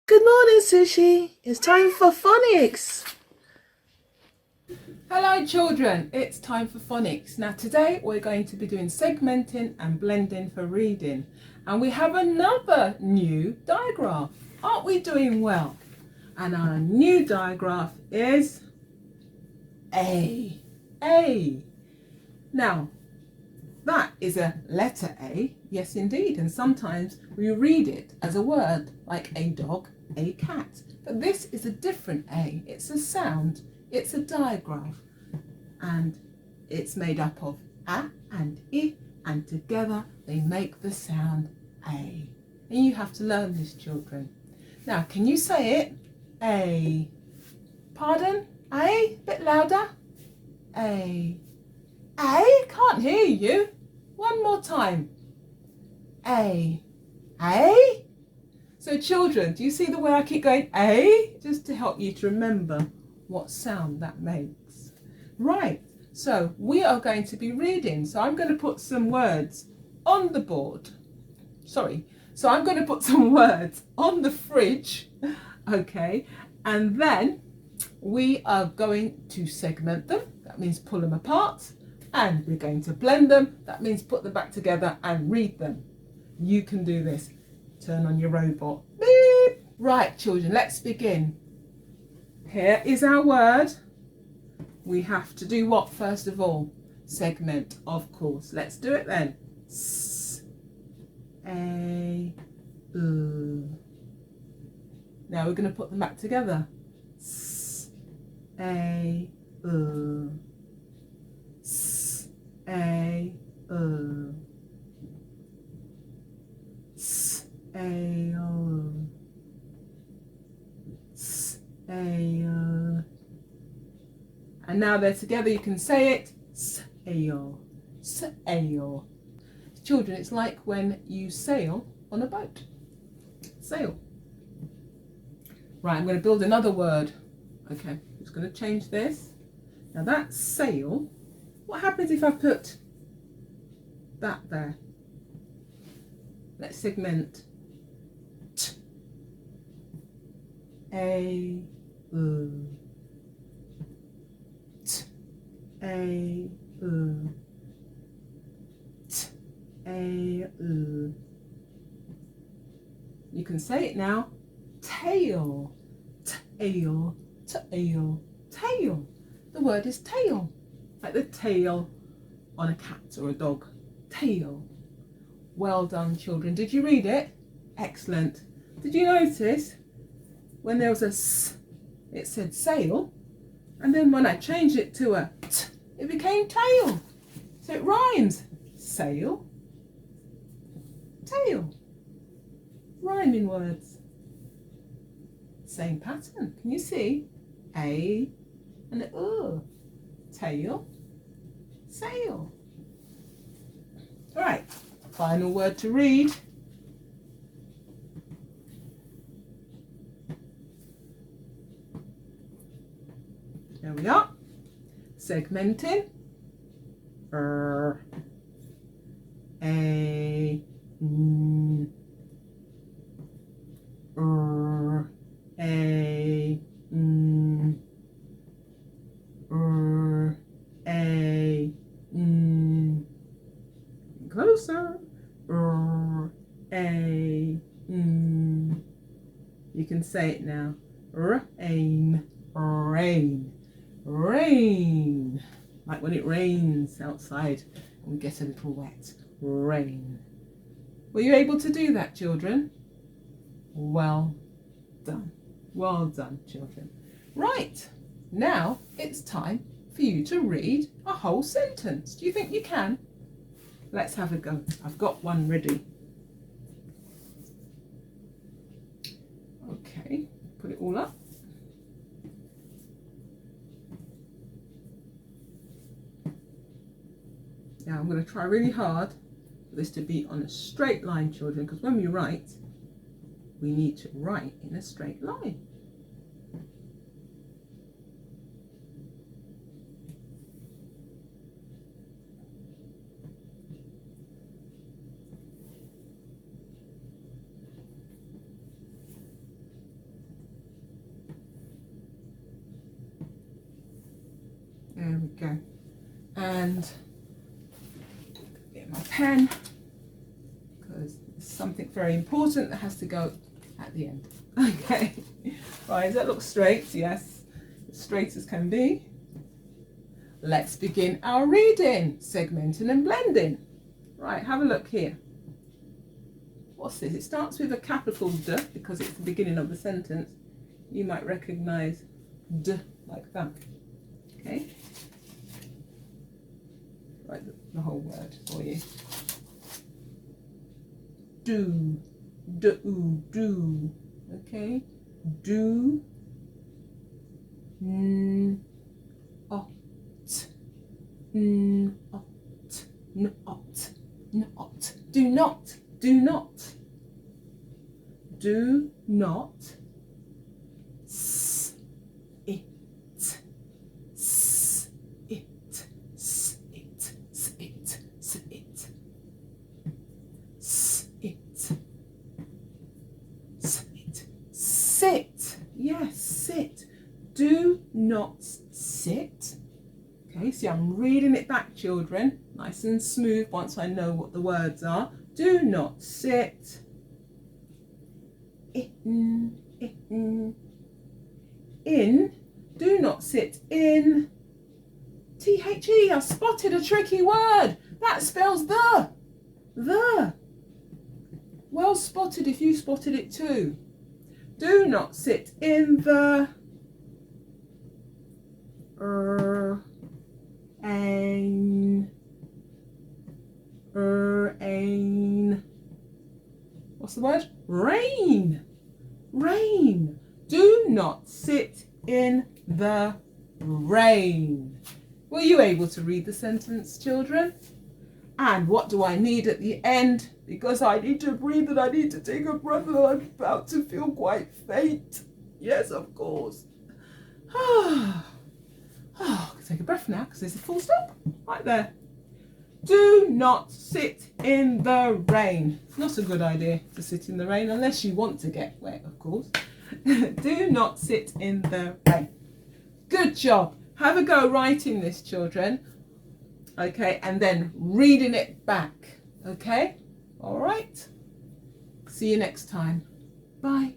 Good morning, Sushi. It's time for phonics. Hello children, it's time for phonics. Now today we're going to be doing segmenting and blending for reading. And we have another new diagraph. Aren't we doing well? And our new diagraph is A. A. Now, that is a letter A, yes indeed, and sometimes we read it as a word like a dog, a cat. But this is a different A, it's a sound, it's a diagraph, and it's made up of A and I, and together they make the sound A. And you have to learn this, children. Now, can you say it? A. Pardon? A? Bit louder. A. A? Can't hear you. One more time. A. A? So children, do you see the way I keep going A? Just to help you to remember what sound that makes. Right, so we are going to be reading. So I'm going to put some words on the board. So I'm going to put some words on the fridge. Okay, and then we are going to segment them. That means pull them apart. And we're going to blend them. That means put them back together and read them. You can do this. Turn on your robot. Beep. Right, children, let's begin. Here is our word. We have to do what first of all? Segment, of course. Let's do it then. S, A, U. Now we're going to put them back together. S, A, U. S, A, U. S, A, U. S, A, U. And now they're together, you can say it. S-A-O. S-A-O. Children, it's like when you sail on a boat. Sail. Right, I'm going to build another word. Okay, I'm just going to change this. Now that's sail. What happens if I put that there? Let's segment. T. A. U. T. A. U. T. A. U. You can say it now. Tail. Tail. Tail. Tail. The word is tail. Like the tail on a cat or a dog. Tail. Well done, children. Did you read it? Excellent. Did you notice when there was a S, it said sail, and then when I changed it to a T, it became tail. So it rhymes. Sail, tail. Rhyming words. Same pattern. Can you see? A and a U. Tail, sail. All right. Final word to read. There we are. Segmenting. A. A. A. Closer. A. You can say it now. Rain. Rain. Rain. Like when it rains outside and we get a little wet. Rain. Were you able to do that, children? Well done. Well done, children. Right. Now it's time for you to read a whole sentence. Do you think you can? Let's have a go. I've got one ready. Okay, put it all up. Now I'm going to try really hard for this to be on a straight line, children, because when we write, we need to write in a straight line. go. And get my pen, because it's something very important that has to go at the end. Okay, right, does that look straight? Yes, as straight as can be. Let's begin our reading, segmenting and blending. Right, have a look here. What's this? It starts with a capital D because it's the beginning of the sentence. You might recognise D like that. Okay, write the whole word for you. Do, do. Okay, do, ot, not, not, do not, do not, do not, s, it, s, it, s, it, s, it, s, it, s, it, sit, sit, yes, sit, do not sit. Okay, see, I'm reading it back, children, nice and smooth once I know what the words are. Do not sit. In, do not sit in. T-H-E, I spotted a tricky word. That spells the. Well spotted if you spotted it too. Do not sit in the what's the word? Rain. Rain. Do not sit in the rain. Were you able to read the sentence, children? And what do I need at the end? Because I need to breathe and I need to take a breath and I'm about to feel quite faint. Yes, of course. I can take a breath now because there's a full stop right there. Do not sit in the rain. Not a good idea to sit in the rain unless you want to get wet, of course. Do not sit in the rain. Good job. Have a go writing this, children. Okay, and then reading it back. Okay, all right. See you next time. Bye.